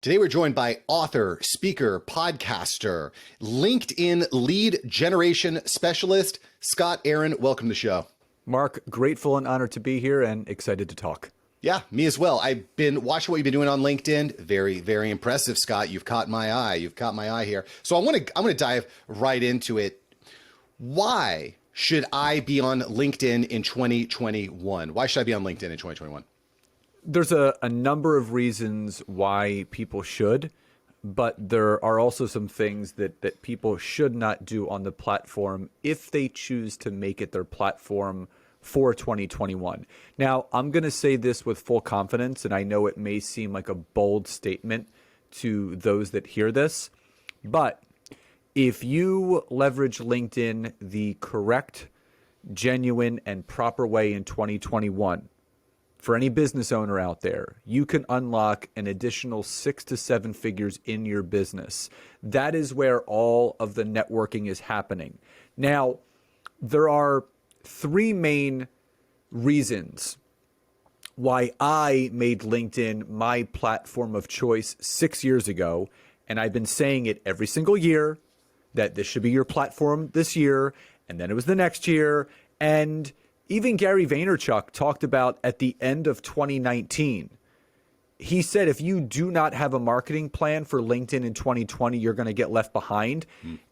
Today, we're joined by author, speaker, podcaster, LinkedIn lead generation specialist, Scot Aaron. Welcome to the show. Mark, grateful and honored to be here and excited to talk. Yeah, me as well. I've been watching what you've been doing on LinkedIn. Very, very impressive, Scot. You've caught my eye. You've caught my eye here. So I'm going to dive right into it. Why should I be on LinkedIn in 2021? Why should I be on LinkedIn in 2021? There's a number of reasons why people should, but there are also some things that people should not do on the platform if they choose to make it their platform for 2021. Now, I'm going to say this with full confidence, and I know it may seem like a bold statement to those that hear this, but if you leverage LinkedIn the correct, genuine, and proper way in 2021, for any business owner out there, you can unlock an additional 6 to 7 figures in your business. That is where all of the networking is happening. Now, there are 3 main reasons why I made LinkedIn my platform of choice 6 years ago, and I've been saying it every single year that this should be your platform this year, and then it was the next year, and even Gary Vaynerchuk talked about at the end of 2019. He said, if you do not have a marketing plan for LinkedIn in 2020, you're going to get left behind.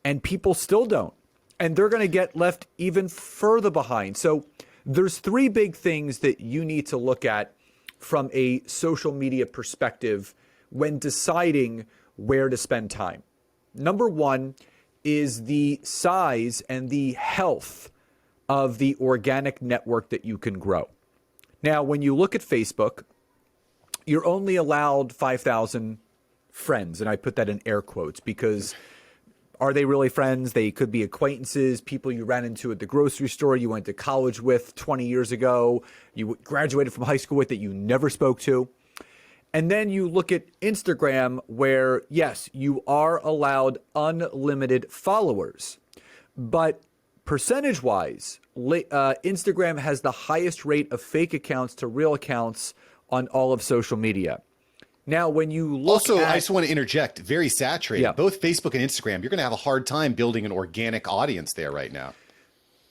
And people still don't. And they're going to get left even further behind. So there's 3 big things that you need to look at from a social media perspective when deciding where to spend time. Number 1 is the size and the health of the organic network that you can grow. Now, when you look at Facebook, you're only allowed 5,000 friends, and I put that in air quotes because are they really friends? They could be acquaintances, people you ran into at the grocery store, you went to college with 20 years ago, you graduated from high school with that you never spoke to. And then you look at Instagram where, yes, you are allowed unlimited followers, but percentage-wise, Instagram has the highest rate of fake accounts to real accounts on all of social media. Now, when you look I just want to interject, very saturated. Yeah. Both Facebook and Instagram, you're going to have a hard time building an organic audience there right now.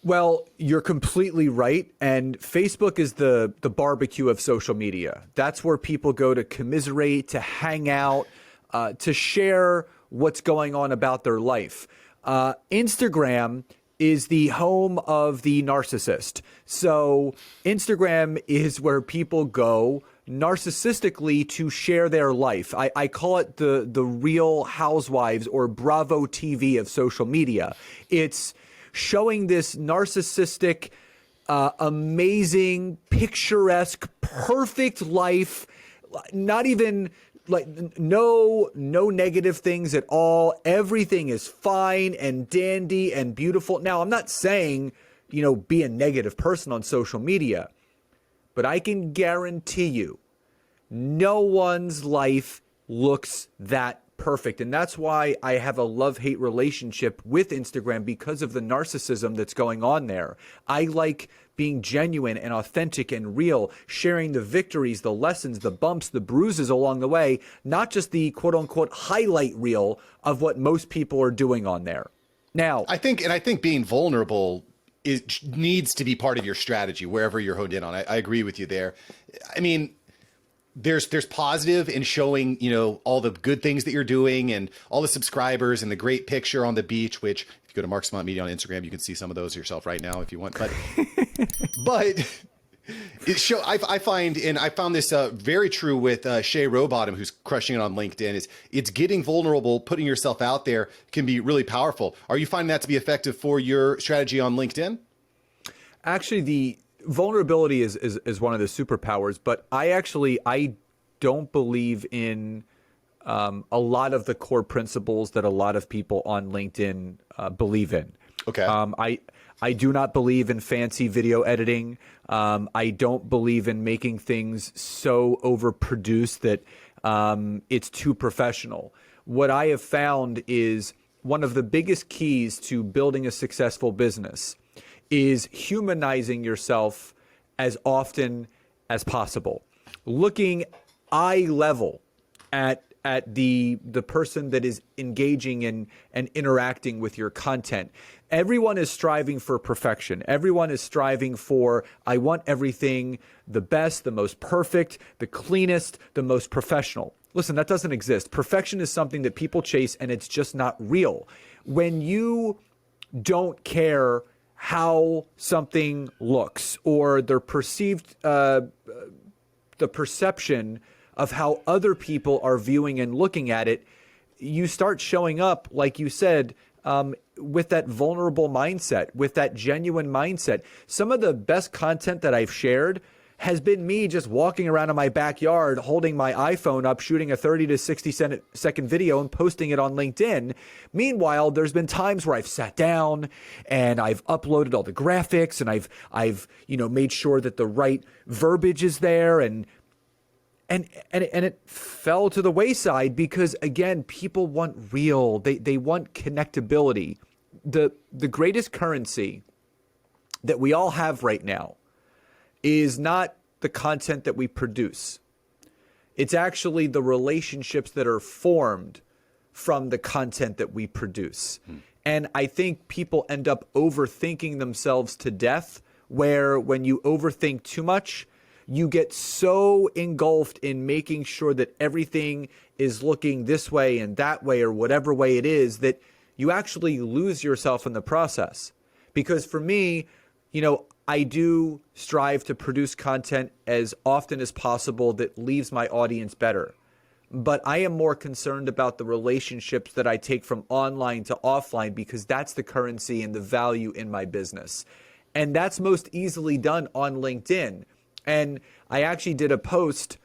Well, you're completely right. And Facebook is the barbecue of social media. That's where people go to commiserate, to hang out, to share what's going on about their life. Instagram is the home of the narcissist. So Instagram is where people go narcissistically to share their life. I call it the Real Housewives or Bravo TV of social media. It's showing this narcissistic, amazing, picturesque, perfect life, not even like no negative things at all. Everything is fine and dandy and beautiful. Now, I'm not saying, be a negative person on social media, but I can guarantee you no one's life looks that perfect. And that's why I have a love-hate relationship with Instagram, because of the narcissism that's going on there. I like being genuine and authentic and real, sharing the victories, the lessons, the bumps, the bruises along the way, not just the quote unquote highlight reel of what most people are doing on there. Now, I think being vulnerable needs to be part of your strategy wherever you're honed in on. I agree with you there. I mean, there's positive in showing, all the good things that you're doing and all the subscribers and the great picture on the beach, which if you go to Mark Smart Media on Instagram, you can see some of those yourself right now if you want. But I find, and I found this very true with Shay Rowbottom, who's crushing it on LinkedIn, it's getting vulnerable, putting yourself out there can be really powerful. Are you finding that to be effective for your strategy on LinkedIn? Actually, the vulnerability is one of the superpowers, but I don't believe in a lot of the core principles that a lot of people on LinkedIn believe in. Okay. I do not believe in fancy video editing. I don't believe in making things so overproduced that it's too professional. What I have found is one of the biggest keys to building a successful business is humanizing yourself as often as possible. Looking eye level at at the person that is engaging and interacting with your content. Everyone is striving for perfection. Everyone is striving for, I want everything the best, the most perfect, the cleanest, the most professional. Listen, that doesn't exist. Perfection is something that people chase, and it's just not real. When you don't care how something looks or the perception of how other people are viewing and looking at it, you start showing up, like you said, with that vulnerable mindset, with that genuine mindset. Some of the best content that I've shared has been me just walking around in my backyard, holding my iPhone up, shooting a 30 to 60-second video and posting it on LinkedIn. Meanwhile, there's been times where I've sat down and I've uploaded all the graphics and I've made sure that the right verbiage is there, and it fell to the wayside because, again, people want real. They want connectability. The greatest currency that we all have right now is not the content that we produce. It's actually the relationships that are formed from the content that we produce. And I think people end up overthinking themselves to death, where when you overthink too much, you get so engulfed in making sure that everything is looking this way and that way or whatever way it is, that you actually lose yourself in the process. Because for me, I do strive to produce content as often as possible that leaves my audience better. But I am more concerned about the relationships that I take from online to offline, because that's the currency and the value in my business. And that's most easily done on LinkedIn. And I actually did a post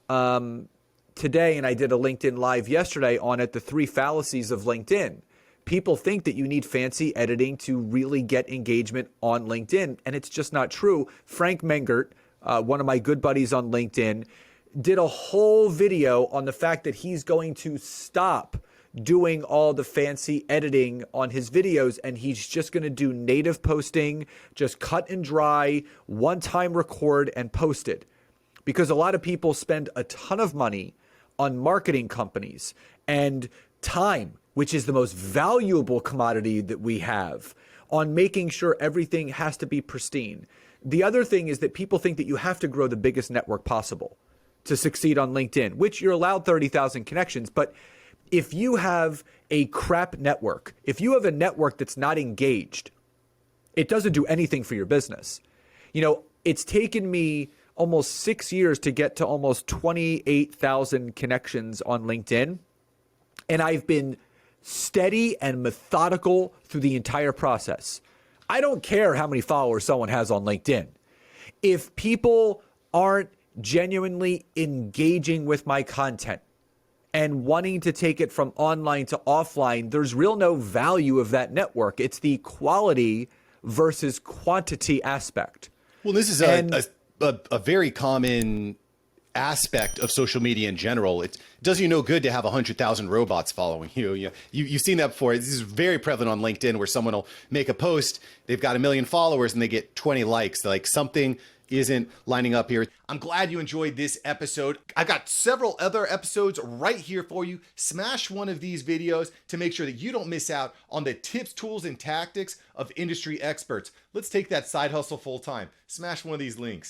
today, and I did a LinkedIn Live yesterday on it, the 3 fallacies of LinkedIn. People think that you need fancy editing to really get engagement on LinkedIn, and it's just not true. Frank Mengert, one of my good buddies on LinkedIn, did a whole video on the fact that he's going to stop doing all the fancy editing on his videos, and he's just going to do native posting, just cut and dry, one-time record and post it. Because a lot of people spend a ton of money on marketing companies and time, which is the most valuable commodity that we have, on making sure everything has to be pristine. The other thing is that people think that you have to grow the biggest network possible to succeed on LinkedIn, which you're allowed 30,000 connections. But if you have a crap network, if you have a network that's not engaged, it doesn't do anything for your business. It's taken me almost 6 years to get to almost 28,000 connections on LinkedIn. And I've been steady and methodical through the entire process. I don't care how many followers someone has on LinkedIn. If people aren't genuinely engaging with my content and wanting to take it from online to offline, there's no value of that network. It's the quality versus quantity aspect. Well, this is a very common aspect of social media in general. It does you no good to have 100,000 robots following you. You've seen that before. This is very prevalent on LinkedIn, where someone will make a post, they've got 1 million followers and they get 20 likes. Like, something isn't lining up here. I'm glad you enjoyed this episode. I've got several other episodes right here for you. Smash one of these videos to make sure that you don't miss out on the tips, tools, and tactics of industry experts. Let's take that side hustle full time. Smash one of these links.